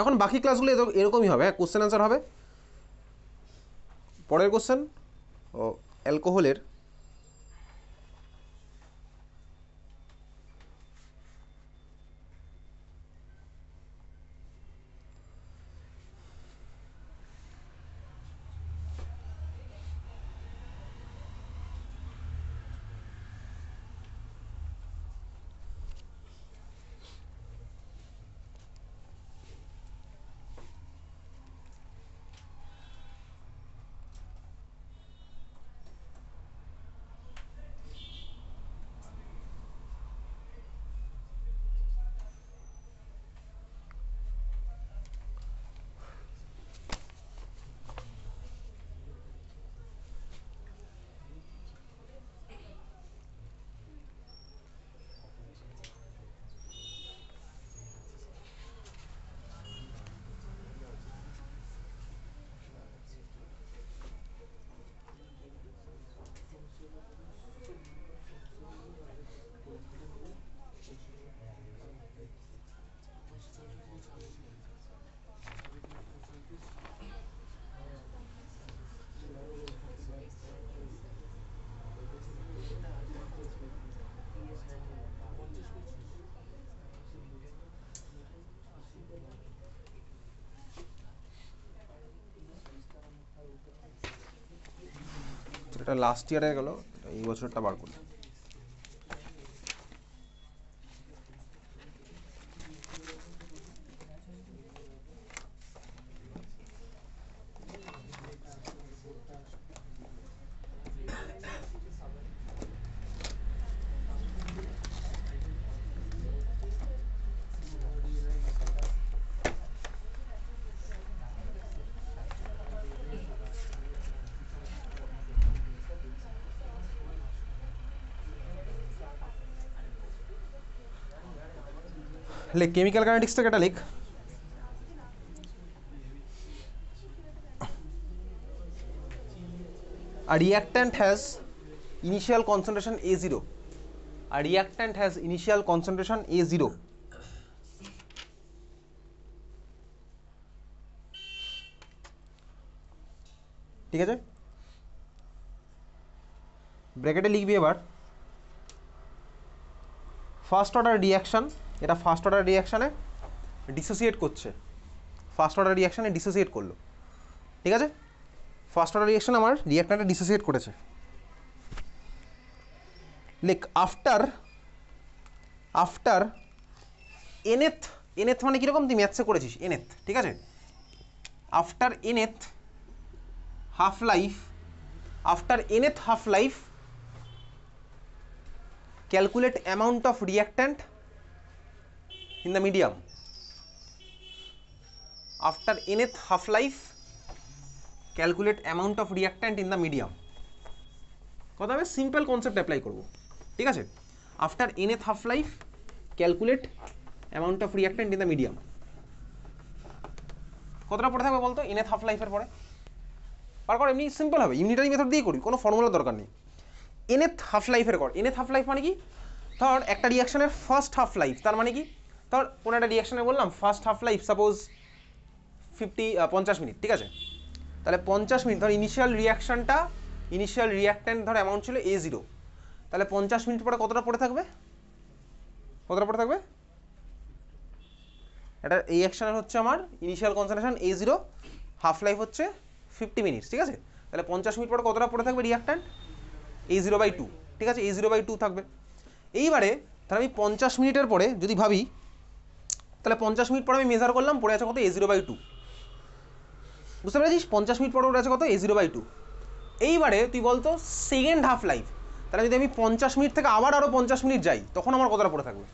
এখন বাকি ক্লাসগুলো এরকমই হবে, হ্যাঁ, কোশ্চেন অ্যান্সার হবে। পরের কোশ্চেন, ও অ্যালকোহলের এটা লাস্ট ইয়ারে গেল, এই বছরটা বার করি। লেখ কেমিক্যাল কাইনেটিক্স থেকে এটা লেখ। A reactant has initial concentration A0. A reactant has initial concentration A0. ঠিক আছে, ব্র্যাকেটে লিখবি এবার ফার্স্ট অর্ডার রিয়াকশন। এটা ফার্স্ট অর্ডার রিয়াকশানে ডিসোসিয়েট করছে, ফার্স্ট অর্ডার রিয়াকশানে ডিসোসিয়েট করলো। ঠিক আছে, ফার্স্ট অর্ডার রিয়াকশন আমার রিয়াক্ট্যান্টে ডিসোসিয়েট করেছে। লেখ আফটার এনএথ। এনএথ মানে কীরকম, তুই ম্যাথসে করেছিস এনএথ, ঠিক আছে। After nth half life, after nth half life calculate amount of reactant in the medium. After nth half life calculate amount of reactant in the medium। কথা হবে সিম্পল কনসেপ্ট অ্যাপ্লাই করব, ঠিক আছে। After nth half life calculate amount of reactant in the medium। কতটা পড়ে থাকবে বলতো nth half life এর পরে? পার কর, এমনি সিম্পল হবে, ইউনিটারি মেথড দিয়ে করি, কোনো ফর্মুলার দরকার নেই। nth half life এর কর। nth half life মানে কি, ধর একটা রিয়াকশনের ফার্স্ট হাফ লাইফ, তার মানে কি, ধর কোনো একটা রিয়াকশনে বললাম first half life suppose 50 minute, ঠিক আছে। তাহলে 50 মিনিট, ধর ইনিশিয়াল রিয়াক্ট্যান্ট ধর অ্যামাউন্ট ছিল A0, তাহলে 50 মিনিট পরে কতটা পড়ে থাকবে, এটা এই অ্যাকশনের হচ্ছে আমার initial concentration A0, half life হচ্ছে 50 মিনিট, ঠিক আছে। তাহলে 50 মিনিট পরে কতটা পড়ে থাকবে রিয়াক্ট্যান্ট A0/2, ঠিক আছে, A0/2 থাকবে। এইবারে তাহলে আমি 50 মিনিটের পরে যদি ভাবি, তাহলে 50 মিনিট পরে আমি মেজার করলাম, পড়ে আছে কত A0/2, বুঝতে পেরেছিস? 50 মিনিট পরে পড়ে আছে কত A0/2। এইবারে তুই বলতো সেকেন্ড হাফ লাইফ, তাহলে যদি আমি 50 মিনিট থেকে আবার আরও 50 মিনিট যাই, তখন আমার কতটা পড়ে থাকবে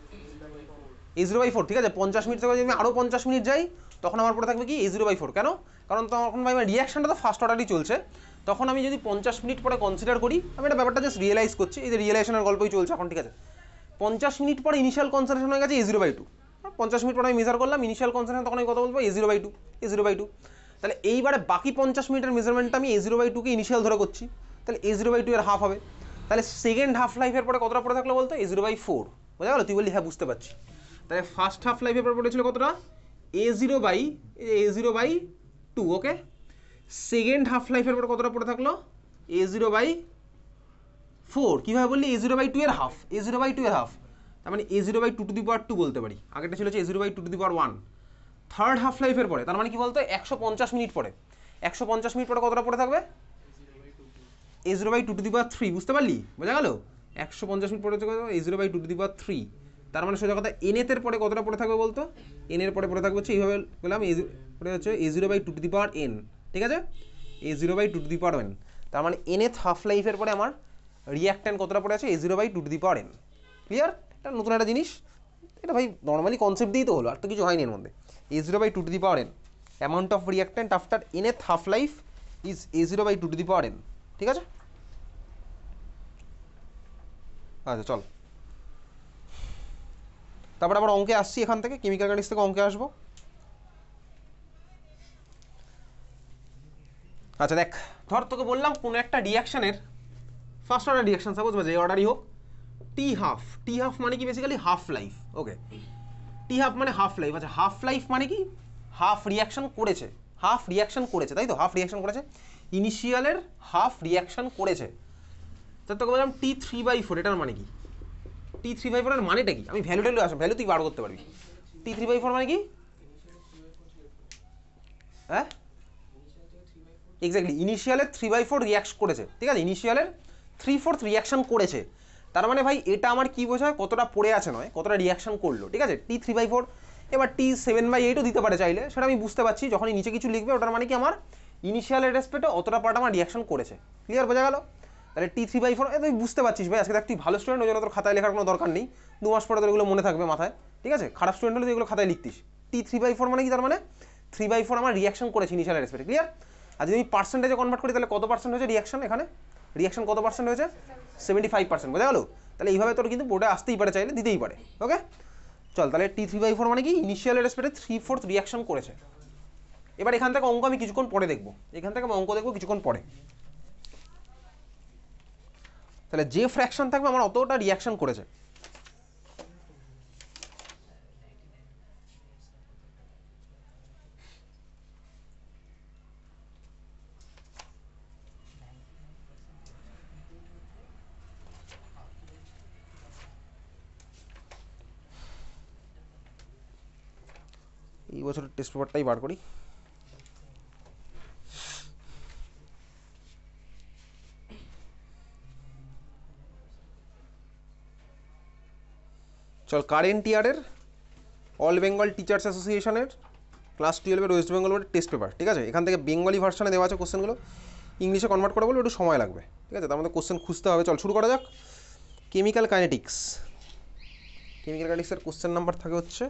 A0/4, ঠিক আছে। 50 মিনিট থেকে যদি আমি আরও 50 মিনিট যাই, তখন আমার পড়ে থাকবে কি A0/4। কেন? কারণ তখন ভাই আমার রিয়াকশনটা তো ফার্স্ট অর্ডারই চলছে। তখন আমি যদি 50 মিনিট পরে কনসিডার করি, আমি একটা ব্যাপারটা জাস্ট রিয়েলাইজ করছি, এই যে রিয়েলাইজেশনের গল্পই চলছে এখন, ঠিক আছে। 50 মিনিট পরে ইনিশিয়াল কনসেন্ট্রেশন হয়ে গেছে A0/2, 50 মিনিট পরে আমি মেজার করলাম ইনিশিয়াল কনসেন্ট্রেশন, তখন আমি কত বলবো A0/2। তাহলে এইবারে বাকি 50 মিনিটের মেজারমেন্টটা আমি A0/2কে ইনিশিয়াল ধরে করছি, তাহলে A0/2 এর হাফ হবে। তাহলে সেকেন্ড হাফ লাইফের পরে কতটা পড়ে থাকলো বলতো A0/4, বোঝা গেল? তুই বললি হ্যাঁ বুঝতে পারছি। তাহলে ফার্স্ট হাফ লাইফের পরে পড়েছিল কতটা A0/2 ওকে। সেকেন্ড হাফ লাইফের পর কতটা পড়ে থাকলো A0/4 কীভাবে বললি A0/2 এর হাফ A0/2 এর হাফ তার মানে A0/2 বলতে পারি আগেরটা ছিল হচ্ছে A0/2 থার্ড হাফ লাইফের পরে তার মানে কি বলতো 150 মিনিট পরে 150 মিনিট পরে কতটা পড়ে থাকবে A0/2 বুঝতে পারলি বোঝা গেল 150 মিনিট পরে A0/2 তার মানে সোজা কথা nth এর পরে কতটা পড়ে থাকবে বলতো n এর পরে পড়ে থাকবে হচ্ছে এইভাবে বললাম পড়ে হচ্ছে A0/2n ঠিক আছে A0/2n তার মানে nth হাফ লাইফের পরে আমার রিঅ্যাক্ট্যান্ট কতটা পড়ে আছে A0/2n ক্লিয়ার এটা নতুন একটা জিনিস এটা ভাই নর্মালি কনসেপ্ট দিয়েই তো হলো আর তো কিছু হয়নি এর মধ্যে A0/2n amount of reactant after nth half life is A0/2n ঠিক আছে আচ্ছা চল তারপর আবার অঙ্কে আসছি এখান থেকে কেমিক্যাল কাইনেটিক্স থেকে অঙ্কে আসবো আচ্ছা দেখ ধর তোকে বললাম কোনো একটা রিঅ্যাকশনের ফার্স্ট অর্ডার রিঅ্যাকশন সাপোজ বা যে অর্ডারই হোক টি হাফ মানে কি বেসিক্যালি হাফ লাইফ ওকে টি হাফ মানে হাফ লাইফ আচ্ছা হাফ লাইফ মানে কি হাফ রিঅ্যাকশন করেছে তাই তো হাফ রিঅ্যাকশন করেছে ইনিশিয়ালের হাফ রিঅ্যাকশন করেছে তো তোকে বললাম T3/4 এটার মানে কি T3/4 এর মানেটা কি আমি ভ্যালু ভ্যালু তুই বার করতে পারবি T3/4 মানে কি হ্যাঁ এক্স্যাক্টলি ইনিশিয়ালের 3/4 রিঅ্যাক্ট করেছে ঠিক আছে ইনিশিয়ালের 3/4 রিঅ্যাকশন করেছে তার মানে ভাই এটা আমার কি বোঝায় কতটা পড়ে আছে নয় কতটা রিঅ্যাকশন করলো ঠিক আছে T3/4 এবার T7/8ও দিতে পারে চাইলে সেটা আমি বুঝতে পারছি যখনই নিচে কিছু লিখবে ওটার মানে কি আমার ইনিশিয়ালের রেসপেক্টে অতটা পার্ট আমার রিঅ্যাকশন করেছে ক্লিয়ার বোঝা গেল তাহলে T3/4 তুই বুঝতে পারছিস ভাই আজকে দেখ তুই ভালো স্টুডেন্ট ওই জন্য তোর খাতায় লেখার কোনো দরকার নেই 2 মাস পরে তোর এগুলো মনে থাকবে মাথায় ঠিক আছে খারাপ স্টুডেন্ট হলে তুই এগুলো খাতায় লিখতিস T3/4 মানে কি তার মানে 3/4 আমার রিঅ্যাকশন করেছে ইনিশিয়ালের রেসপেক্টে ক্লিয়ার আর যদি আমি পার্সেন্টেজে কনভার্ট করি তাহলে কত পার্সেন্ট হয়েছে রিঅ্যাকশন এখানে রিঅ্যাকশন কত পার্সেন্ট হয়েছে 75% বোঝা গেল তাহলে এইভাবে তোর কিন্তু বোর্ডে আসতেই পারে চাইলে দিতেই পারে ওকে চল তাহলে T3/4 মানে কি ইনিশিয়াল রেসপেক্টে 3/4 রিঅ্যাকশন করেছে এবার এখান থেকে অঙ্ক আমি কিছুক্ষণ পরে দেখবো কিছুক্ষণ পরে তাহলে যে ফ্র্যাকশন থাকবে আমার অতটা রিঅ্যাকশন করেছে এই বছরের টেস্ট পেপারটাই বার করি চল কারেন্ট ইয়ারের অল বেঙ্গল টিচার্স অ্যাসোসিয়েশনের ক্লাস 12-এর ওয়েস্ট বেঙ্গল বোর্ডের টেস্ট পেপার ঠিক আছে এখান থেকে বেঙ্গলি ভার্সনে দেওয়া আছে কোশ্চেনগুলো ইংলিশে কনভার্ট করে বলে একটু সময় লাগবে ঠিক আছে তার মধ্যে কোশ্চেন খুঁজতে হবে চল শুরু করা যাক কেমিক্যাল কাইনেটিক্সের কোশ্চেন নাম্বার থাকে হচ্ছে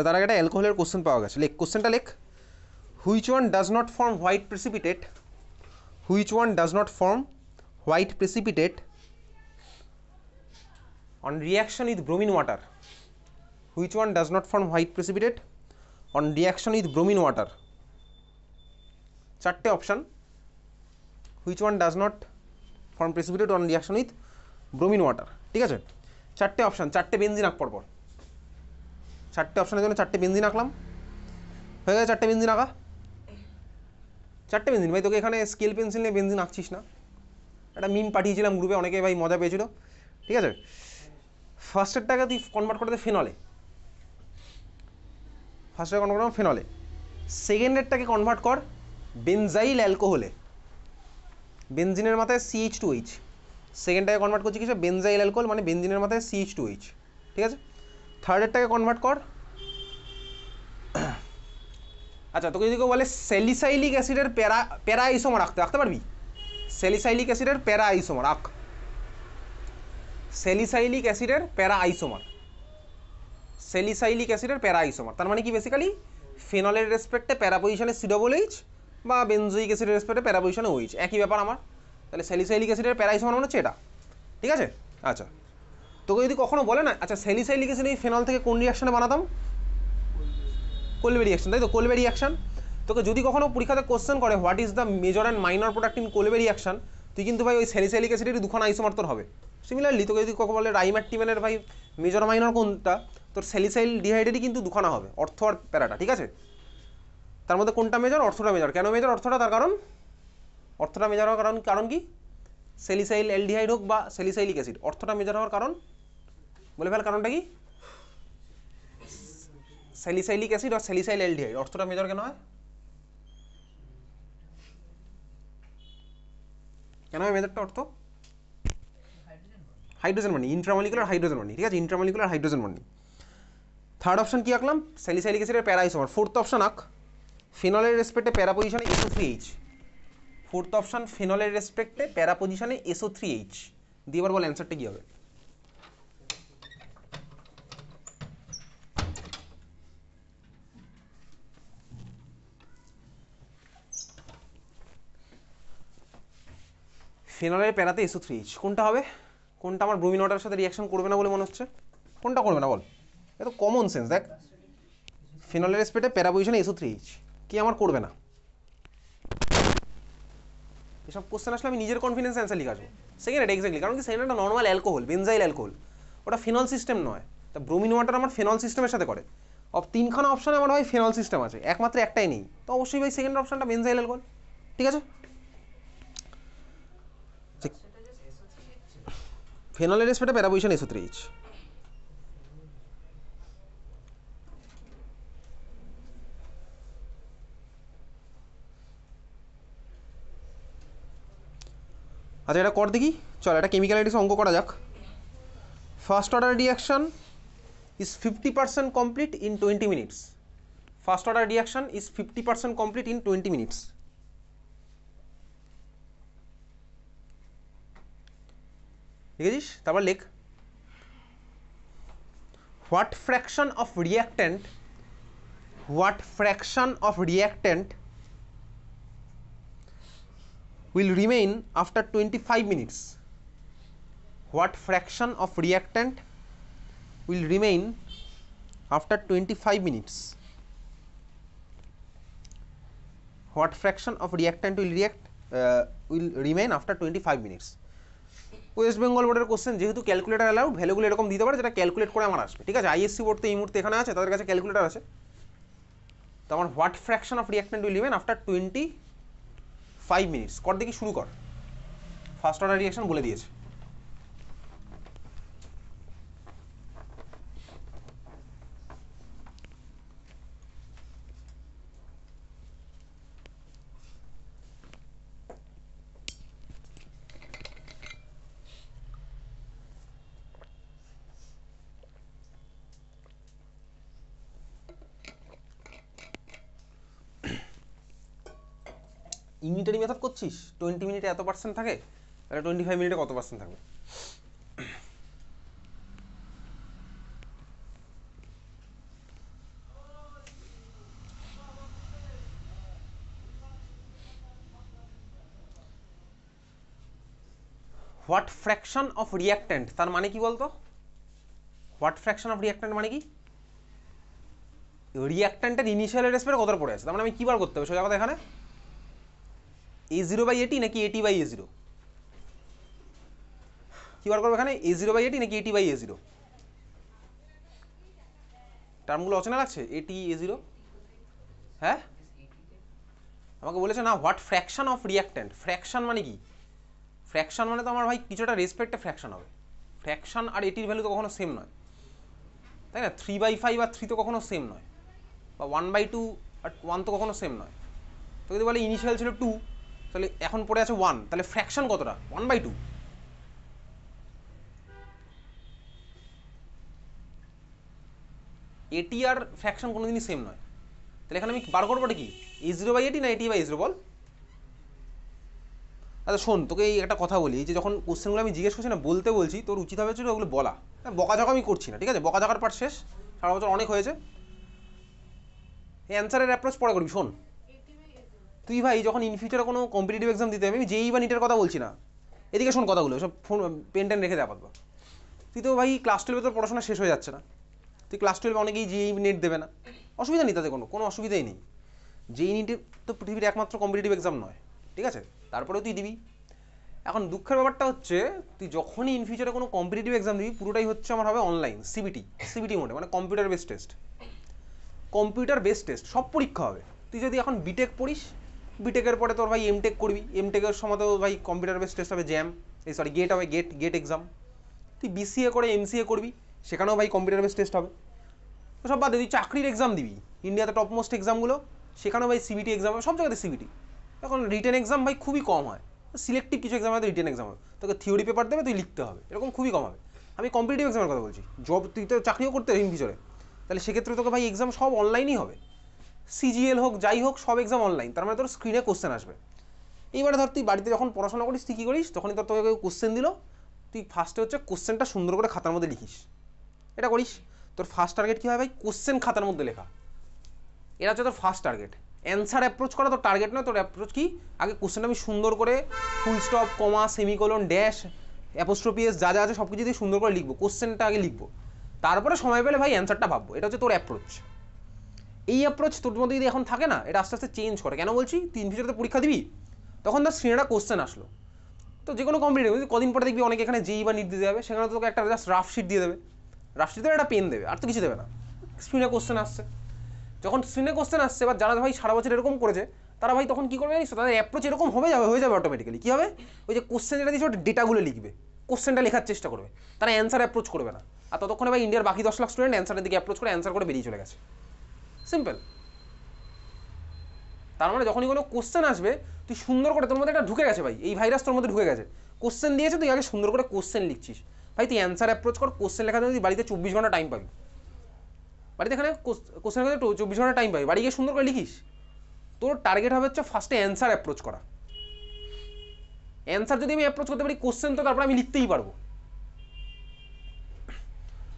তার আগে একটা অ্যালকোহলের কোশ্চেন পাওয়া গেছে কোশ্চেনটা লেখ which one does not form white precipitate on reaction with bromine water চারটে option which one does not form precipitate on reaction with bromine water ঠিক আছে চারটে অপশান চারটে বেনজিন আঁক পরপর চারটে অপশানের জন্য চারটে বেনজিন আঁকলাম হয়ে গেছে চারটে বেনজিন আঁকা চারটে বেনজিন ভাই তোকে এখানে স্কেল পেন্সিল নিয়ে বেনজিন আঁকছিস না একটা মিম পাঠিয়েছিলাম গ্রুপে অনেকে ভাই মজা পেয়েছিল ঠিক আছে ফার্স্টেরটাকে তুই কনভার্ট করে দে ফেনলে সেকেন্ডেরটাকে কনভার্ট কর বেনজাইল অ্যালকোহলে বেনজিনের মাথায় CH2H সেকেন্ডটাকে কনভার্ট করছি কিছু বেনজাইল অ্যালকোহল মানে বেনজিনের মাথায় CH2H ঠিক আছে থার্ডেরটাকে কনভার্ট কর আচ্ছা তোকে যদি কেউ বলে স্যালিসাইলিক অ্যাসিডের প্যারা আইসোমার আঁকতে পারবি স্যালিসাইলিক অ্যাসিডের প্যারা আইসোমার তার মানে কি বেসিক্যালি ফেনলের রেসপেক্টে প্যারা পজিশনে COOH বা বেনজোইক অ্যাসিডের রেসপেক্টে প্যারা পজিশনে OH একই ব্যাপার আমার তাহলে স্যালিসাইলিক অ্যাসিডের প্যারা আইসোমার মানে হচ্ছে এটা ঠিক আছে আচ্ছা তোকে যদি কখনো বলে না আচ্ছা স্যালিসাইলিক অ্যাসিড এই ফেনল থেকে কোন রিঅ্যাকশনে বানাতাম কোলবে রিঅ্যাকশন তাই তো কোলবে রিঅ্যাকশন তোকে যদি কখনো পরীক্ষাতে কোশ্চেন করে what is the major and minor product in কোলেবের রিয়াকশন, তুই কিন্তু ভাই ওই স্যালিসাইলিক অ্যাসিডেরই দুখানা আইসোমার তোর হবে। সিমিলারলি তোকে যদি কখন বলে রাইমারটিমেনের ভাই মেজর মাইনর কোনটা, তোর স্যালিসাইল ডিহাইডেরই কিন্তু দুখানা হবে, অর্থ আর প্যারাটা, ঠিক আছে? তার মধ্যে কোনটা মেজর? অর্থটা মেজর। কেন মেজর অর্থটা? তার কারণ অর্থটা মেজর হওয়ার কারণ কি? স্যালিসাইল অ্যালডিহাইড হোক বা স্যালিসাইলিক অ্যাসিড, অর্থটা মেজর হওয়ার কারণ বলে ফেল, কারণটা কি? স্যালিসাইলিক অ্যাসিড আর স্যালিসাইল অ্যালডিহাইড, অর্থটা মেজর কেন হয়? কেন হয় মেজরটা অর্থ? Hydrogen bonding, intramolecular hydrogen bonding, ঠিক আছে? Intramolecular hydrogen bonding. Third option কি আঁকলাম? স্যালিসাইলিক অ্যাসিডের প্যারা আইসোমার। ফোর্থ অপশন আঁক ফিনলের রেসপেক্টে প্যারা পজিশনে SO3H। ফোর্থ অপশন ফিনলের রেসপেক্টে প্যারা পজিশনে SO3H দিয়ে এবার বল অ্যান্সারটা কি হবে? ফিনলের প্যারাতে SO3H কোনটা হবে? কোনটা আমার ব্রোমিন ওয়াটারের সাথে রিয়াকশন করবে না বলে মনে হচ্ছে? কোনটা করবে না বল? এটা তো কমন সেন্স। দেখ, ফিনলের রেসপেক্টে প্যারা পজিশনে SO3H কি আমার করবে না? এসব কোশ্চেন আসলে আমি নিজের কনফিডেন্স অ্যান্সার লিখে আসবো। সেকেন্ড, এক্স্যাক্টলি, কারণ কি সেকেন্ড একটা নর্মাল অ্যালকোহল, বেনজাইল অ্যালকোহল, ওটা ফিনল সিস্টেম নয়। তা ব্রোমিন ওয়াটার আমার ফিনল সিস্টেমের সাথে করে। তিনখানা অপশনে আমার ভাই ফিনল সিস্টেম আছে, একমাত্র একটাই নেই, তো অবশ্যই ভাই সেকেন্ড অপশনটা বেনজাইল অ্যালকোহল, ঠিক আছে? ফিনলের রেসপেক্টে প্যারা পজিশন SO3H। আচ্ছা, এটা কর দেখি, চল এটা কেমিক্যালিটিস অঙ্ক করা যাক। First order reaction is 50% complete in 20 minutes. First order reaction is 50% complete in 20 minutes. লিখেছিস? তারপর লেখ what fraction of reactant will remain after 25 minutes? What fraction of reactant will remain after 25 minutes? What fraction of reactant will remain after 25 minutes? West Bengal বোর্ডের question, যেহেতু calculator allowed, ভ্যালুগুলো এরকম দিতে পারে যেটা calculate করে আমার আসবে, ঠিক আছে? আইএসসি বোর্ড তো এই মুহূর্তে এখানে আছে, তাদের কাছে ক্যালকুলেটার আছে। তো আমার what fraction of reactant will remain after 25 minutes. কর দেখি, শুরু কর। ফার্স্ট অর্ডার রিয়াকশন বলে দিয়েছে। ইউনিটারি মেথড করছিস, 20 মিনিটে এত পার্সেন্ট থাকে, তাহলে 25 মিনিটে কত পার্সেন্ট থাকবে? হোয়াট ফ্র্যাকশন অফ রিয়াক্ট্যান্ট, তার মানে কি বলতো? হোয়াট ফ্র্যাকশন অফ রিয়াক্ট্যান্ট মানে কি? রিয়াক্ট্যান্টের ইনিশিয়াল রেসপেক্টে কতটা পড়ে আছে, তার মানে আমি কি বার করতে হবে সোজা কথা এখানে? A0/AT নাকি AT/A0? কি বার করবো এখানে? A0/AT নাকি AT/A0? টার্মগুলো অচেনা লাগছে, AT/A0? হ্যাঁ, আমাকে বলেছে না what fraction of reactant. Fraction মানে কি? ফ্র্যাকশন মানে তো আমার ভাই কিছুটা রেসপেক্টে ফ্র্যাকশন হবে। ফ্র্যাকশন আর এটির ভ্যালু তো কখনো সেম নয়, তাই না? 3/5 আর 3 তো কখনো সেম নয়, বা 1/2 আর 1 তো কখনো সেম নয়। তো যদি বলে ইনিশিয়াল ছিল 2, তাহলে এখন পড়ে আছে 1, তাহলে ফ্র্যাকশন কতটা? 1/2। এটি আর ফ্র্যাকশন কোনোদিনই সেম নয়, তাহলে এখানে আমি বার করবোটা কি? A0/AT না AT/A0 বল? আচ্ছা শোন, তোকে এই একটা কথা বলি, যে যখন কোশ্চেনগুলো আমি জিজ্ঞেস করছি না, বলতে বলছি, তোর উচিত হবে ছিল ওগুলো বলা। বকাঝকা আমি করছি না, ঠিক আছে? বকাঝকার পার্ট শেষ, সারা বছর অনেক হয়েছে। এই অ্যান্সারের অ্যাপ্রোচ পরে করবি। শোন, তুই ভাই যখন ইন ফিউচারে কোনো কম্পিটিটিভ এক্সাম দিতে হবে, আমি যেই বা নিটের কথা বলছি না, এদিকে শোন কথাগুলো, সব ফোন পেন টেন রেখে দেওয়া পারবো। তুই তো ভাই ক্লাস 12 তোর পড়াশোনা শেষ হয়ে যাচ্ছে না, তুই ক্লাস 12 অনেকেই যেই নেট দেবে না, অসুবিধা নেই, তাতে কোনো অসুবিধাই নেই। যেই নিটে তো পৃথিবীর একমাত্র কম্পিটিটিভ এক্সাম নয়, ঠিক আছে, তারপরেও তুই দিবি। এখন দুঃখের ব্যাপারটা হচ্ছে তুই যখনই ইন ফিউচারে কোনো কম্পিটিটিভ এক্সাম দিবি পুরোটাই হচ্ছে আমার হবে অনলাইন, সিবিটি মোডে, মানে computer base test, computer base test সব পরীক্ষা হবে। তুই যদি এখন বিটেক পড়িস, বিটেকের পরে তোর ভাই এমটেক করবি, এমটেকের সময় তো ভাই কম্পিউটার বেস টেস্ট হবে, গেট হবে, গেট এক্সাম। তুই বিসিএ করে এমসিএ করবি, সেখানেও ভাই কম্পিউটার বেস টেস্ট হবে। তো সব বাদে তুই চাকরির এক্সাম দিবি, ইন্ডিয়াতে টপমোস্ট এক্সামগুলো, সেখানেও ভাই সিবিটি এক্সাম হবে, সব জায়গাতে সিবিটি। এখন রিটেন এক্সাম ভাই খুবই কম হয়, সিলেক্টিভ কিছু এক্সাম হয়তো রিটেন এক্সাম হবে, তোকে থিওরি পেপার দেবে, তুই লিখতে হবে, এরকম খুবই কম হবে। আমি কম্পিটিটিভ এক্সামের কথা বলছি, জব তুই তো চাকরিও করতে ইন ফিউচারে, তাহলে সেক্ষেত্রে তোকে ভাই এক্সাম সব অনলাইনই হবে, সিজিএল হোক যাই হোক সব এক্সাম অনলাইন, তার মানে তোর স্ক্রিনে কোশ্চেন আসবে। এইবারে ধর তুই বাড়িতে যখন পড়াশোনা করিস তুই কী করিস, তখনই তোর তোকে কোশ্চেন দিল, তুই ফার্স্টে হচ্ছে কোশ্চেনটা সুন্দর করে খাতার মধ্যে লিখিস, এটা করিস। তোর ফার্স্ট টার্গেট কী হয় ভাই, কোশ্চেন খাতার মধ্যে লেখা, এটা হচ্ছে তোর ফার্স্ট টার্গেট। অ্যান্সার অ্যাপ্রোচ করা তোর টার্গেট নয়, তোর অ্যাপ্রোচ কি, আগে কোশ্চেনটা আমি সুন্দর করে ফুল স্টপ, কমা, সেমিকোলন, ড্যাশ, অ্যাপোস্ট্রোফি এস যা যা আছে সব কিছু দিয়ে সুন্দর করে লিখবো, কোশ্চেনটা আগে লিখবো, তারপরে সময় পেলে ভাই অ্যান্সারটা ভাববো, এটা হচ্ছে তোর অ্যাপ্রোচ। এই অ্যাপ্রোচ তোর মধ্যে যদি এখন থাকে না, এটা আস্তে আস্তে চেঞ্জ করে। কেন বলছি, তুই ইন ফিউচারে পরীক্ষা দিবি, তখন তার স্ক্রিনে একটা কোশ্চেন আসলো, তো যে কোনো কম্পিটিটিভ কদিন পরে দেখবি অনেকে এখানে যেই বা নিট দিতে যাবে, সেখানে তোকে একটা জাস্ট রাফ শিট দিয়ে দেবে, রাফ শিট দেবে, একটা পেন দেবে, আর তো কিছু দেবে না, স্ক্রিনে কোশ্চেন আসছে। যখন স্ক্রিনে কোশ্চেন আসছে, এবার যারা ভাই সারা বছর এরকম করেছে, তারা ভাই তখন কী করবে জানিস, তাদের অ্যাপ্রোচ এরকম হয়ে যাবে অটোমেটিক্যালি। কী হবে, ওই যে কোশ্চেন যেটা দিচ্ছে ওটা ডেটাগুলো লিখবে, কোশ্চেনটা লেখার চেষ্টা করবে, তারা অ্যান্সার অ্যাপ্রোচ করবে না। আর ততক্ষণে ভাই ইন্ডিয়ার বাকি 10 লাখ স্টুডেন্ট অ্যান্সারের দিকে অ্যাপ্রোচ করে অ্যান্সার করে বেরিয়ে চলে গেছে, সিম্পল। তার মানে যখনই কোনো কোশ্চেন আসবে তুই সুন্দর করে, তোর মধ্যে একটা ঢুকে গেছে ভাই, এই ভাইরাস তোর মধ্যে ঢুকে গেছে, কোশ্চেন দিয়েছে তুই আগে সুন্দর করে কোশ্চেন লিখছিস, ভাই তুই অ্যান্সার অ্যাপ্রোচ কর, কোশ্চেন লেখার জন্য তুই বাড়িতে 24 ঘন্টা টাইম পাবি, বাড়িতে এখানে কোশ্চেন লেখাতে 24 ঘন্টা টাইম পাবি, বাড়ি গিয়ে সুন্দর করে লিখিস। তোর টার্গেট হবে হচ্ছে ফার্স্টে অ্যান্সার অ্যাপ্রোচ করা, অ্যান্সার যদি আমি অ্যাপ্রোচ করতে পারি, কোশ্চেন তো তারপরে আমি লিখতেই পারবো।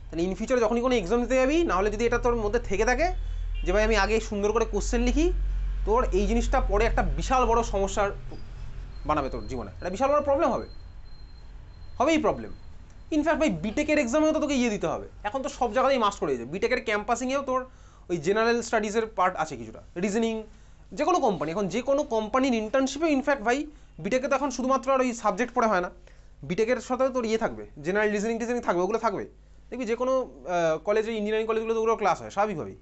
তাহলে ইন ফিউচারে যখনই কোনো এক্সাম দিতে যাবি, নাহলে যদি এটা তোর মধ্যে থেকে থাকে যে ভাই আমি আগে সুন্দর করে কোশ্চেন লিখি, তোর এই জিনিসটা পরে একটা বিশাল বড় সমস্যার বানাবে তোর জীবনে, একটা বিশাল বড় প্রবলেম হবেই প্রবলেম। ইনফ্যাক্ট ভাই বিটেকের এক্সামেও তো তোকে দিতে হবে, এখন তো সব জায়গাতেই মাস্ট করে দিয়েছে, বিটেকের ক্যাম্পাসিংয়েও তোর ওই জেনারেল স্টাডিজের পার্ট আছে কিছুটা, রিজনিং, যে কোনো কোম্পানি, এখন যে কোনো কোম্পানির ইন্টার্নশিপে ইনফ্যাক্ট ভাই বিটেকে তো এখন শুধুমাত্র আর ওই সাবজেক্ট পড়ে হয় না, বিটেকের সাথে তোর থাকবে, জেনারেল রিজনিং থাকবে, ওগুলো থাকবে, দেখবি যে কোনো কলেজে, ইঞ্জিনিয়ারিং কলেজগুলো তো ওগুলো ক্লাস হয় স্বাভাবিকভাবেই।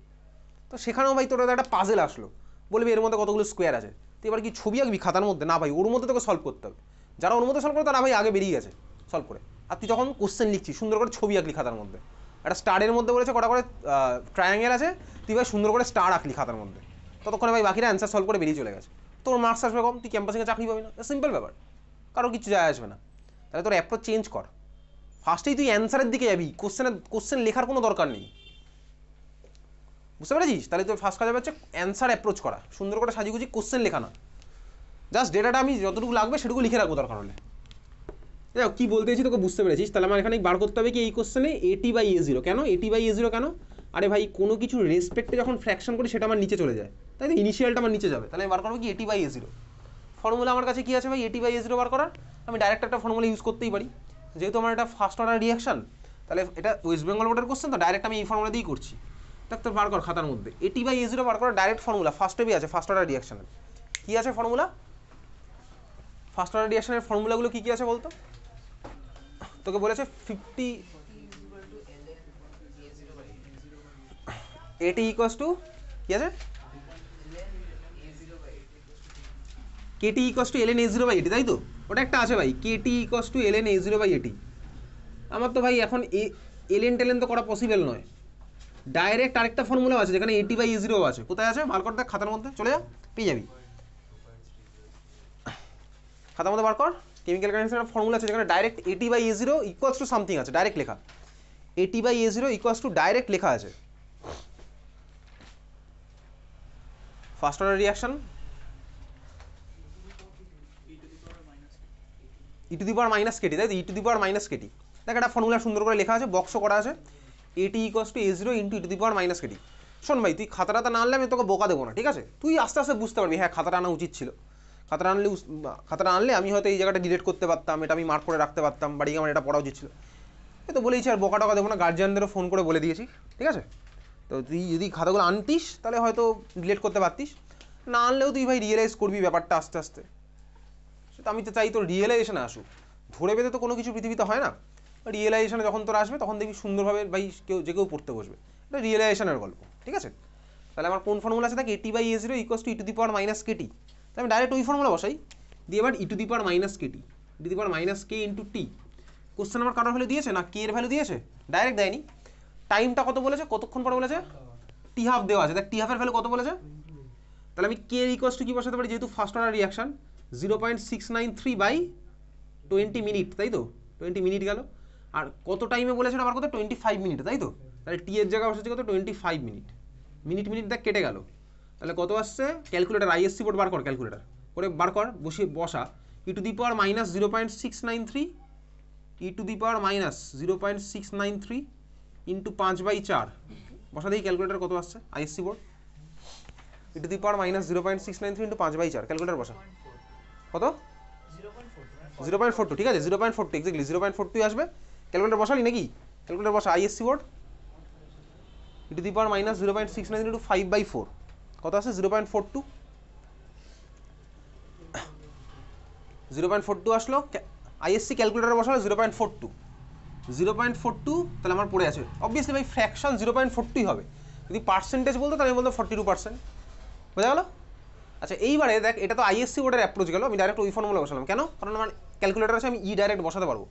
তো সেখানেও ভাই তোর একটা পাজেল আসলো, বলবি এর মধ্যে কতগুলো স্কোয়ার আছে, তুই এবার কি ছবি আঁকবি খাতার মধ্যে, না ভাই ওর মধ্যে তোকে সলভ করতে হবে, যারা ওর মধ্যে সলভ করে তারা ভাই আগে বেরিয়ে গেছে সলভ করে, আর তুই তখন কোশ্চেন লিখছিস, সুন্দর করে ছবি আঁকলি খাতার মধ্যে, একটা স্টারের মধ্যে বলেছে কটা করে ট্রায়াঙ্গেল আছে, তুই ভাই সুন্দর করে স্টার আঁকলি খাতার মধ্যে, ততক্ষণে ভাই বাকিরা অ্যান্সার সলভ করে বেরিয়ে চলে গেছে, তোর মার্কস আসবে কম, তুই ক্যাম্পাসিংয়ে চাকরি পাবি না, সিম্পল ব্যাপার, কারো কিছু যায় আসবে না। তাহলে তোর অ্যাপ্রোচ চেঞ্জ কর, ফার্স্টেই তুই অ্যান্সারের দিকে যাবি, কোশ্চেন লেখার কোনো দরকার নেই, বুঝতে পেরেছিস? তাহলে তোর ফার্স্ট কাজ হবে হচ্ছে অ্যান্সার অ্যাপ্রোচ করা, সুন্দর করে সাজিয়ে কোশ্চেন লেখা না, জাস্ট ডেটাটা আমি যতটুকু লাগবে সেটুকু লিখে রাখবো দরকার হলে। দেখো কী বলতে চাইছি তোকে বুঝতে পেরেছিস? তাহলে আমার এখানে বার করতে হবে কি এই কোশ্চেনে AT/A0, কেন AT/A0 কেন? আরে ভাই কোনো কিছু রেসপেক্টে যখন ফ্র্যাকশন করি সেটা আমার নিচে চলে যায়, তাই তো ইনিশিয়ালটা আমার নিচে যাবে, তাহলে আমি বার করবো কি AT/A0। ফর্মুলা আমার কাছে কি আছে ভাই AT/A0 বার করার, আমি ডাইরেক্ট একটা ফর্মুলা ইউজ করতেই পারি, যেহেতু আমার এটা ফার্স্ট অর্ডার রিয়াকশন, তাহলে এটা ওয়েস্ট বেঙ্গল বোর্ডের কোশ্চেন, তো ডাইরেক্ট আমি এই ফর্মুলা দিয়েই করছি। দেখ তোর বার কর খাতার মধ্যে AT/A0 বার করার ডাইরেক্ট ফর্মুলা, ফার্স্ট বি আছে, ফার্স্ট অর্ডার রিয়াকশনের কী আছে ফর্মুলা, ফার্স্ট অর্ডার রিয়াকশনের ফর্মুলাগুলো কী কী আছে বলতো? তোকে বলেছে 50 AT ইকুয়ালস টু কী আছে, KT equals to ln A0/AT, তাই তো? ওটা একটা আছে ভাই, KT equals to ln A0/AT। আমার তো ভাই এখন ln টেলেন তো করা পসিবল নয়, ডাইরেক্ট আরেকটা ফর্মুলা আছে যেখানে AT/A0 আছে, কোথায় আছে বার কর, দেখ খাতার মধ্যে চলে যা, পেয়ে যাবি, খাতার মধ্যে বার কর, কেমিক্যাল কানেকশনের একটা ফর্মুলা আছে যেখানে direct AT/A0 equals to something আছে, ডাইরেক্ট লেখা, AT/A0 ইকুয়ালস টু ডাইরেক্ট লেখা আছে, ফার্স্ট অর্ডার রিয়াকশন e⁻−kt, তাই তো e⁻−kt, দেখ একটা ফর্মুলা সুন্দর করে লেখা আছে, বক্স করা আছে, AT equals to A0 into e⁻−kt। শোন ভাই তুই খাতাটা না আনলে আমি তোকে বোকা দেবো না, ঠিক আছে? তুই আস্তে আস্তে বুঝতে পারবি, হ্যাঁ খাতাটা আনা উচিত ছিল, খাতাটা আনলে আমি হয়তো এই জায়গাটা ডিলিট করতে পারতাম, এটা আমি মার্ক করে রাখতে পারতাম, বাড়ি আমার এটা পড়া উচিত ছিল, এই তো বলেইছি, আর বোকা টোকা দেবো না, গার্জিয়ানদেরও ফোন করে বলে দিয়েছি, ঠিক আছে? তো তুই যদি খাতাগুলো আনতিস তাহলে হয়তো ডিলিট করতে পারতিস, না আনলেও তুই ভাই রিয়েলাইজ করবি ব্যাপারটা আস্তে আস্তে। সেটা আমি তো চাই তোর রিয়েলাইজেশনে আসুক, ধরে বেঁধে তো কোনো কিছু পৃথিবীতে হয় না। রিয়েলাইজেশনে যখন তোর আসবে তখন দেখবি সুন্দরভাবে ভাই যে কেউ পড়তে বসবে। এটা রিয়েলাইজেশনের গল্প, ঠিক আছে? তাহলে আমার কোন ফর্মুলা আছে, দেখ এটি by A zero equals to e to the power minus k t. তাহলে আমি ডাইরেক্ট ওই ফর্মুলা বসাই, দিয়ে এবার e to the power minus k t, e to the power minus k into t. Question আমার কাটার ভ্যালু দিয়েছে না কে এর ভ্যালু দিয়েছে? ডাইরেক্ট দেয়নি। টাইমটা কত বলেছে, কতক্ষণ পরে বলেছে? টি হাফ দেওয়া আছে, দেখ টি হাফের ভ্যালু কত বলেছে। তাহলে আমি কে ইকুয়ালস টু কি বসাতে পারি, যেহেতু ফার্স্ট অর্ডার রিয়াকশন 0.693/20 মিনিট, তাই তো? 20 মিনিট গেল। আর কত টাইমে বলেছেন আমার কত, 25 মিনিট, তাই তো? তাহলে টি এর জায়গায় বসেছে কত, 25 মিনিট। মিনিট মিনিট দেখ কেটে গেল, তাহলে কত আসছে? ক্যালকুলেটার আইএসসি বোর্ড বার কর, ক্যালকুলেটার করে বার কর, বসিয়ে বসা e to the power minus 0.693 e to the power minus 0.693 into 5/4 বসা দেখি ক্যালকুলেটার কত আসছে ISC board. E to the power minus 0.693 into 5/4 calculator বসা কত, 0.42, ঠিক আছে 0.42 এক্স্যাক্টলি 0.42 আসবে। ক্যালকুলেটার বসালি নাকি? ক্যালকুলেটার বসা ISC board. E to the power minus 0.693 into 5/4 কত আছে, 0.42। 0.42 আসলো, আইএসসি ক্যালকুলেটার বসালো 0.42, 0.42। তাহলে আমার পড়ে আছে অবভিয়াসলি ভাই ফ্র্যাকশন 0.42 হবে। যদি পার্সেন্টেজ বলতো তাহলে আমি বলতো 42%, বোঝা গেল? আচ্ছা এইবারে দেখ, এটা তো আইএসসি বোর্ডের অ্যাপ্রোচ গেল, আমি ডাইরেক্ট ওই ফর্মুলা বসালাম কেন, কারণ আমার ক্যালকুলেটার আছে, আমি ই ডাইরেক্ট বসাতে পারবো।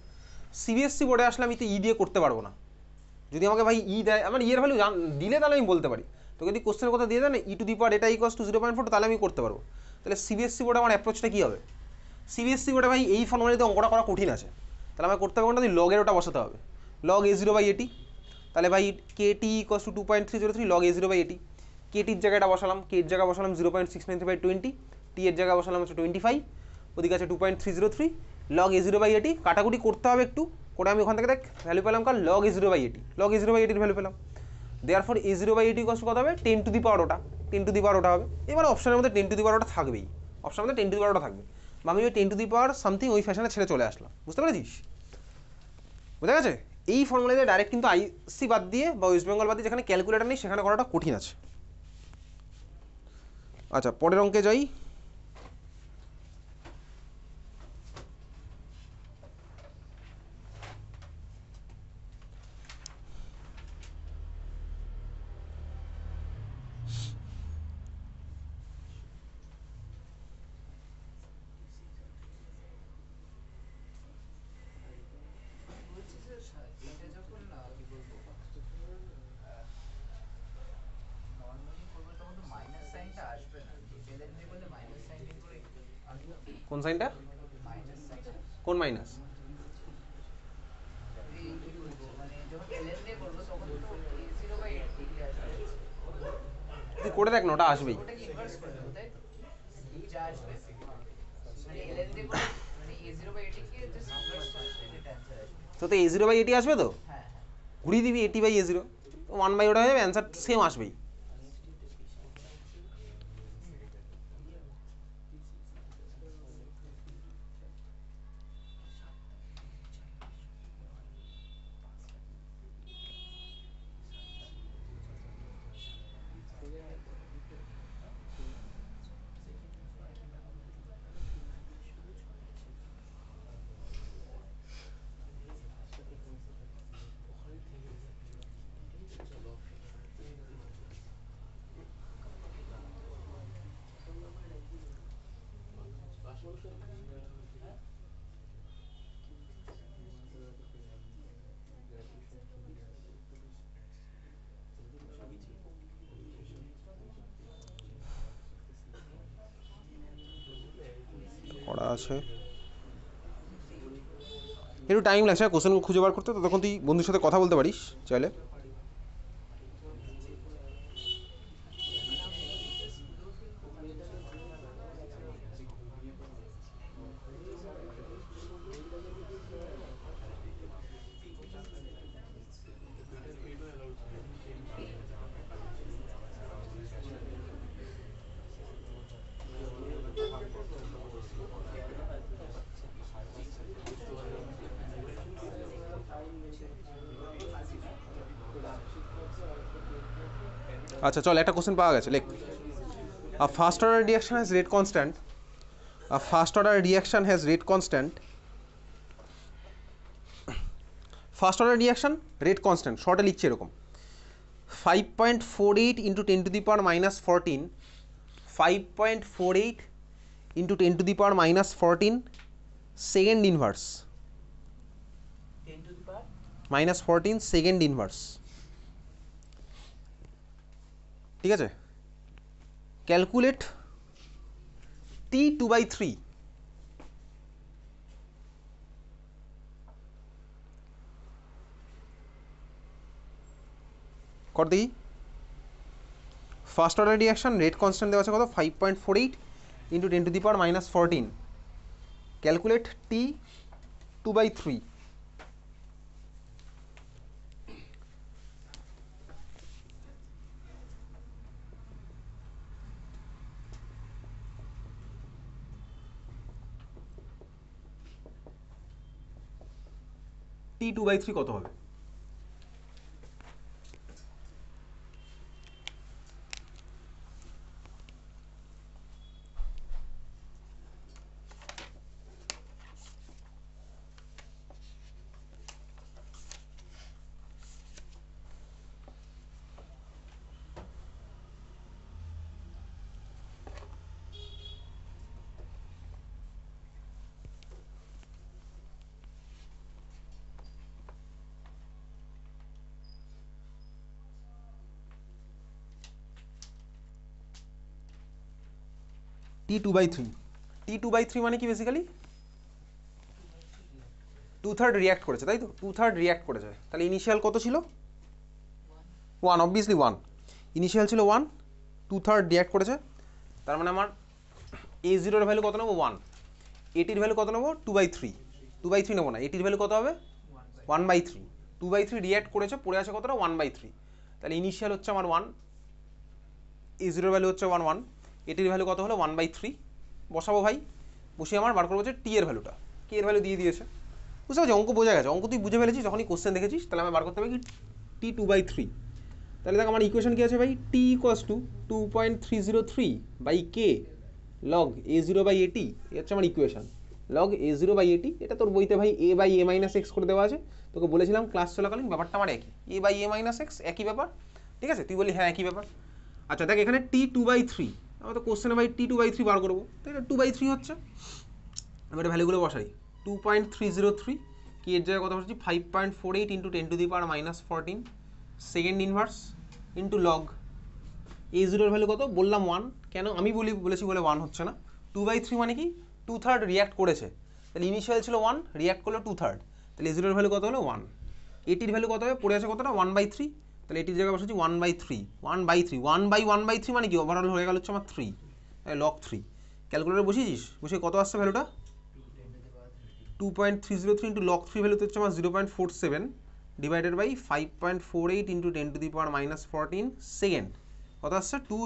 সিবিএসসি বোর্ডে আসলে আমি তো ই দিয়ে করতে পারবো না। যদি আমাকে ভাই ই দেয়, আমার ইয়ের ভ্যালু দিলে তাহলে আমি বলতে পারি। তো যদি কোশ্চেনের কথা দিয়ে দেয় না ই টু দি পাওয়ার এটা ইকুয়ালস টু 0.4, তাহলে আমি করতে পারবো। তাহলে সিবিএসসি বোর্ডে আমার অ্যাপ্রোচটা কী হবে? সিবিএসসি বোর্ডে ভাই এই ফর্মুলাতে অঙ্কটা করা কঠিন আছে, তাহলে আমার করতে হবে কোনটা, লগের ওটা বসাতে হবে, লগ a0/80। তাহলে ভাই KT equals to 2.303 log a0/80। কেটির জায়গাটা বসালাম, কে এর জায়গা বসালাম 0.693/20, টি এর জায়গা বসালাম হচ্ছে 25, ওদিকে আছে 2.303 লগ a0/80। কাটাকুটি করতে হবে একটু করে, আমি ওখান থেকে দেখ ভ্যালু পেলাম কার, log a0/80, log a0/80 value পেলাম। দেয়ারফর a0/80 ইকুয়ালস কত হবে, 10 টু দি পাওয়ার ওটা, 10 টু দি পাওয়ার ওটা হবে। এবার অপশনের মধ্যে 10 টু দি পাওয়ার ওটা থাকবেই, অপশনের মধ্যে 10 টু দি পাওয়ার ওটা থাকবে। বা আমি ওই 10 টু দি পাওয়ার সামথিং ওই ফ্যাশনে ছেড়ে চলে আসলাম, বুঝতে পেরেছিস? বুঝা গেছে? এই ফর্মুলা দিয়ে ডাইরেক্ট কিন্তু আইসি বাদ দিয়ে বা ওয়েস্ট বেঙ্গল বাদ দিয়ে যেখানে ক্যালকুলেটার নেই সেখানে করাটা কঠিন আছে। আচ্ছা পরের অঙ্কে যাই। কোন সাইনটা, কোন মাইনাস? তুই করে দেখ না, ওটা আসবেই। তো a0/80 আসবে তো, ঘুরিয়ে দিবি 80/a0, 1/, ওটা হয়ে যাবে, অ্যান্সার সেম আসবেই। করা আছে একটু টাইম লাগছে কোশ্চেন খুঁজে বার করতে, ততক্ষণ তুই বন্ধুর সাথে কথা বলতে পারিস চাইলে। আচ্ছা চল, একটা কোশ্চেন পাওয়া গেছে, লেখ। A first order reaction has rate constant. A first order reaction has rate constant. First order reaction rate constant শর্টে লিখছি এরকম 5.48 into 10 to the power minus 14 5.48 into 10 to the power minus 14 second inverse 10 to the power minus 14 second inverse ঠিক আছে calculate t 2/3 কর দিই first order reaction rate constant দেওয়া আছে কত 5.48 into 10 to the power minus 14 calculate t 2/3 t 2/3 কত হবে টি 2/3 t 2/3 মানে কি বেসিক্যালি 2/3 রিঅ্যাক্ট করেছে তাই তো 2/3 রিঅ্যাক্ট করেছে তাহলে ইনিশিয়াল কত ছিল 1 অবভিয়াসলি 1 ইনিশিয়াল ছিল 1 2/3 রিঅ্যাক্ট করেছে তার মানে আমার a0 এর ভ্যালু কত নেব 1 এটির ভ্যালু কত নেব 2/3 2/3 নেব না এটির ভ্যালু কত হবে 1/3 2/3 রিঅ্যাক্ট করেছে পড়ে আছে কতটা 1/3 তাহলে ইনিশিয়াল হচ্ছে আমার 1 a0 এর ভ্যালু হচ্ছে 1 1 এটির ভ্যালু কত হলো 1/3 বসাবো ভাই বসিয়ে আমার বার করবো হচ্ছে টি এর ভ্যালুটা কে এর ভ্যালু দিয়ে দিয়েছে বুঝতে পারছি অঙ্ক বোঝা গেছে অঙ্ক তুই বুঝে ফেলেছিস যখনই কোশ্চেন দেখেছিস তাহলে আমি বার করতে হবে কি টি 2/3 তাহলে দেখ আমার ইকুয়েশন কি আছে ভাই t equals to 2.303 by k log a0/at এই হচ্ছে আমার ইকুয়েশন লগ a0/at এটা তোর বইতে ভাই a/a - x করে দেওয়া আছে তোকে বলেছিলাম ক্লাস চলাকালীন ব্যাপারটা আমার একই a/a - x একই ব্যাপার ঠিক আছে তুই বলি হ্যাঁ একই ব্যাপার আচ্ছা দেখ এখানে টি 2/3 আমরা তো কোশ্চেনে ভাই টি 2/3 বার করবো তাই না 2/3 হচ্ছে এবারে ভ্যালুগুলো বসাই 2.303 কি এর জায়গায় কত বসেছি 5.48 into 10 to the power minus 14 second inverse into log a0 এর ভ্যালু কত বললাম 1 কেন আমি বলেছি বলে 1 হচ্ছে না 2/3 মানে কি 2/3 রিঅ্যাক্ট করেছে তাহলে ইনিশিয়াল ছিল 1 রিঅ্যাক্ট করলো 2/3 তাহলে a0 এর ভ্যালু কত হলো 1 এটির ভ্যালু কত হবে পড়ে আছে কতটা 1/3 তাহলে এটির জায়গায় বসেছি 1/3 1/3 1/1/3 মানে কি ওভারঅল হয়ে গেল হচ্ছে আমার 3 তাহলে লগ 3 ক্যালকুলেটর বসিয়েছিস বসে কত আসছে ভ্যালুটা 2.303 ইন্টু লগ 3 ভ্যালু হচ্ছে আমার 0.47 divided by 5.48 into 10 to the power minus 14 second কত আসছে 2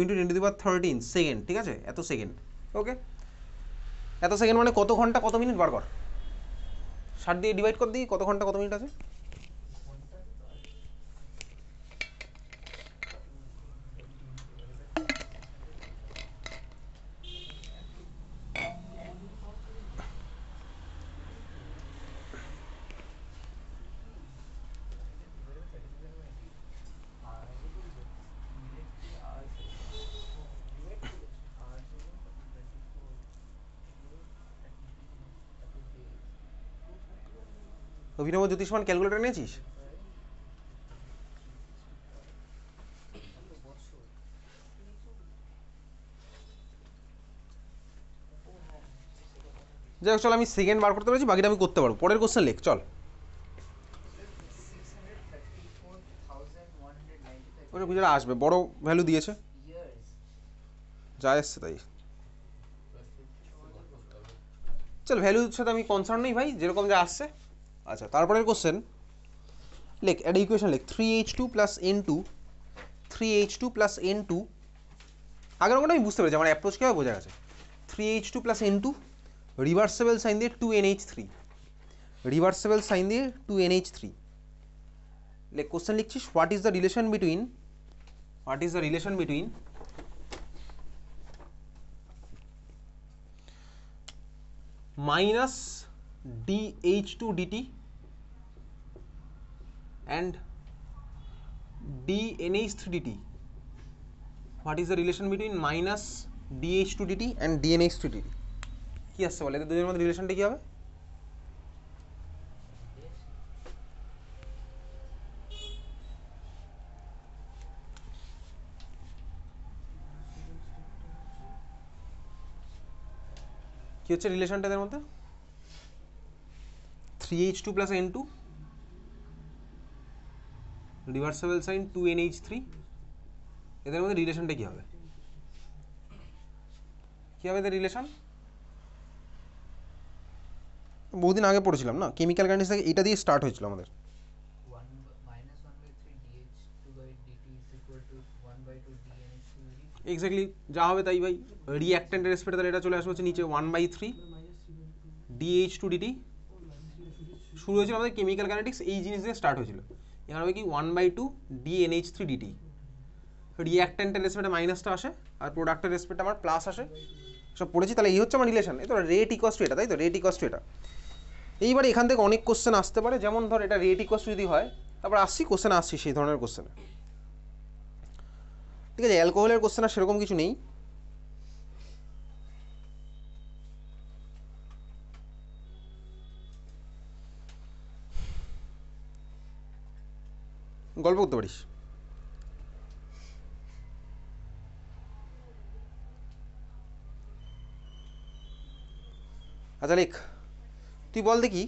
into 10 to the power 13 second ঠিক আছে এত সেকেন্ড ওকে এত সেকেন্ড মানে কত ঘন্টা কত মিনিট বার কর 60 দিয়ে ডিভাইড কর দিই কত ঘন্টা কত মিনিট আছে অভিনব জ্যোতিষমান ক্যালকুলেটর নিয়েছিস যাই হোক চল আমি সেকেন্ড বার করতে পেরেছি বাকিটা আমি করতে পারবো পরের কোশ্চেন লেখ চল ওটা বুঝে আসবে বড় ভ্যালু দিয়েছে যা এসছে তাই চল ভ্যালুর সাথে আমি কনসার্ন নেই ভাই যেরকম যা আসছে আচ্ছা তারপরের কোশ্চেন লেখ একটা ইকুয়েশন লেখ 3h2 plus n2 3h2 plus n2 আগের অঙ্কটা আমি বুঝতে পেরেছি আমার অ্যাপ্রোচ কীভাবে বোঝা গেছে 3h2 plus n2 reversible sign দিয়ে 2nh3 রিভার্সেবল সাইন দিয়ে 2nh3 লেখ কোশ্চেন লিখছিস what is the relation between what is the relation between minus dH2 dt and dNH3 dt? What is the relation between minus dH2 dt and dNH3 dt? কি আসছে বলে এদের দুজনের মধ্যে রিলেশনটা কি হবে? কি হচ্ছে রিলেশনটা এদের মধ্যে? 3H2 plus N2 reversible sign 2NH3, এদের মধ্যে রিলেশনটা কি হবে? কি হবে এদের রিলেশন? বহুদিন আগে পড়েছিলাম না, কেমিক্যাল কাইনেটিক্স থেকে এটা দিয়ে স্টার্ট হয়েছিল আমাদের। এক্স্যাক্টলি যা হবে তাই ভাই, রিঅ্যাক্ট্যান্টের রেসপেক্টে তাহলে এটা চলে আসবে হচ্ছে নিচে 1/3 DH2 dt। শুরু হয়েছিল আমাদের কেমিক্যাল কাইনেটিক্স এই জিনিস দিয়ে স্টার্ট হয়েছিল। এখানে হবে কি 1/2 DNH3 dt। রিঅ্যাক্ট্যান্টের রেসপেক্টে মাইনাসটা আসে আর প্রোডাক্টের রেসপেক্টে আমার প্লাস আসে, সব পড়েছি। তাহলে এই হচ্ছে আমার রিলেশন। এই তো রেট ইকোয়াস টু এটা, তাই তো, রেট ইকোয়াস টু এটা। এইবারে এখান থেকে অনেক কোশ্চেন আসতে পারে, যেমন ধর এটা রেট ইকোয়াস টু যদি হয়, তারপর আসছি কোশ্চেন আসছি সেই ধরনের কোশ্চেনে, ঠিক আছে। অ্যালকোহলের কোশ্চেন আর সেরকম কিছু নেই। গল্প করতে পারিস। আচ্ছা লেখ, তুই বল দেখি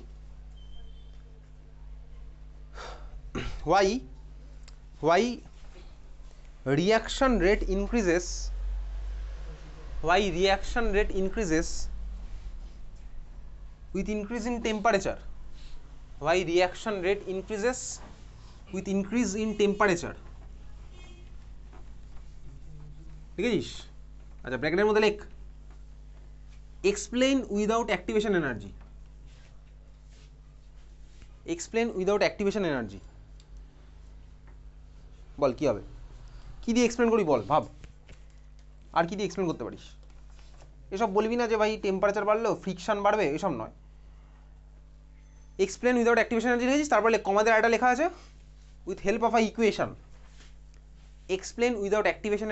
why reaction rate increases with increase in temperature? Why reaction rate increases with increase in temperature? ঠিক আছে? আচ্ছা ব্র্যাকেটের মধ্যে লেখ explain without activation energy। explain without activation energy বল কি হবে? কি দিয়ে এক্সপ্লেন করি বল, ভাব। আর কি দিয়ে এক্সপ্লেন করতে পারিস? এসব বলবি না যে ভাই টেম্পারেচার বাড়লেও ফ্রিকশন বাড়বে, এসব নয়। এক্সপ্লেন উইদাউট অ্যাক্টিভেশন এনার্জি লিখেছিস, তারপরে কমাদের একটা লেখা আছে with help of a equation. Explain without activation